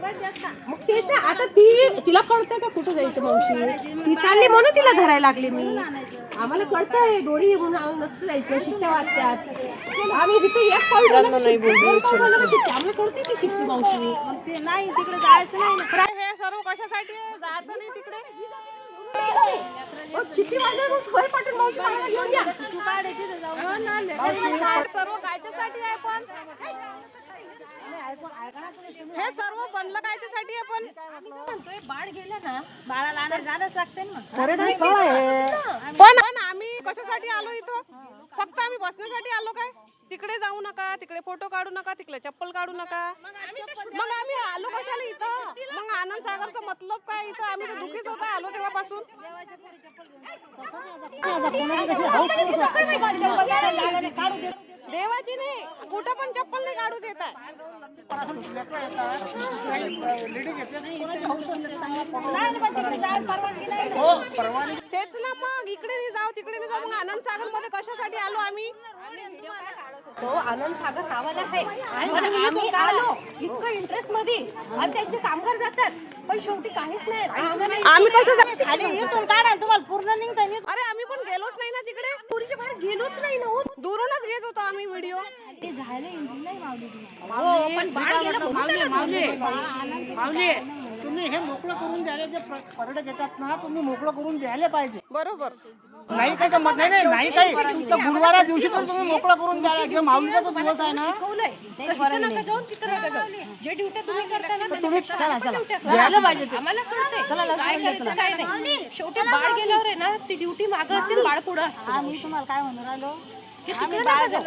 मग तेच ना, आता तिला कळतंय का कुठं जायचं मावशी, ती चालली म्हणून तिला धरायला लागले मी. आम्हाला कळतंय दोरी म्हणून आम्हाला नसतं जायचं, शिट्ट्या वाजतात आम्ही तिथे एक पाऊल नाही बोलतो, आम्हाला कळतंय की शिट्टी मावशी. ते नाही तिकडे जायचं नाही ना. हे सर्व कशासाठी जायचं नाही तिकडे. शिट्टी वाजल्यावर भय पटेल मावशी, मला घेऊन या. तू काढायची तर जाऊ ना. सर्व कायच्यासाठी आहे पण हे सर्व बनलं कायच्यासाठी आहे पण बाळ गेला ना, बाळाला आणायला जाणंच लागते ना. पण आम्ही कशासाठी आलो इथं? फक्त आम्ही बसण्यासाठी आलो काय? तिकडे जाऊ नका, तिकडे फोटो काढू नका, तिकडे चप्पल काढू नका. मग आम्ही आलो कशाला इथं? मग आनंद सागरचा मतलब काय इथं? आम्ही तर दुखीच होता आलो तेव्हापासून. देवाची नाही, कुठं पण चप्पल नाही काढू देत आहे. तेच ना, मग इकडे नाही जाऊ तिकडे नाही जाऊ. मग आनंद सागर मध्ये कशासाठी आलो आम्ही? तो आनंद सागर नावाला आहे, आम्ही आलो इतकं इंटरेस्ट मध्ये आणि त्यांचे कामगार जातात, पण शेवटी काहीच नाही. आम्ही कशासाठी खाली इथून काढा, तुम्हाला पूर्ण निघता. अरे आम्ही पण गेलोच नाही ना तिकडे, पुरीच्या बाहेर गेलोच नाही ना. दुरूनच घेत होतो आम्ही व्हिडिओ. ते जायला इंटरेस्ट नाही मावली, पण बाळ गेलं माऊली, तुम्ही हे मोकळं करून द्यायला, जे पर्यटक येतात ना, तुम्ही मोकळं करून द्यायला पाहिजे. बरोबर नाही काही गमत नाही, नाही काही गुरुवारा दिवशी तर तुम्ही मोकळं करून द्यायला, किंवा माऊलीचा तो दिवस आहे ना, नका जाऊन तिथं नका जाऊन. जे ड्युट्या तुम्ही करता ना, तुम्ही द्यायला पाहिजे. आम्हाला कळतंय काय करायचं काय नाही. शेवटी बाळ गेल्यावर आहे ना, ती ड्युटी मागं असते, बाळ पुढं असतं. आम्ही तुम्हाला काय म्हणून राहिलो की तिकडे नका जाऊ.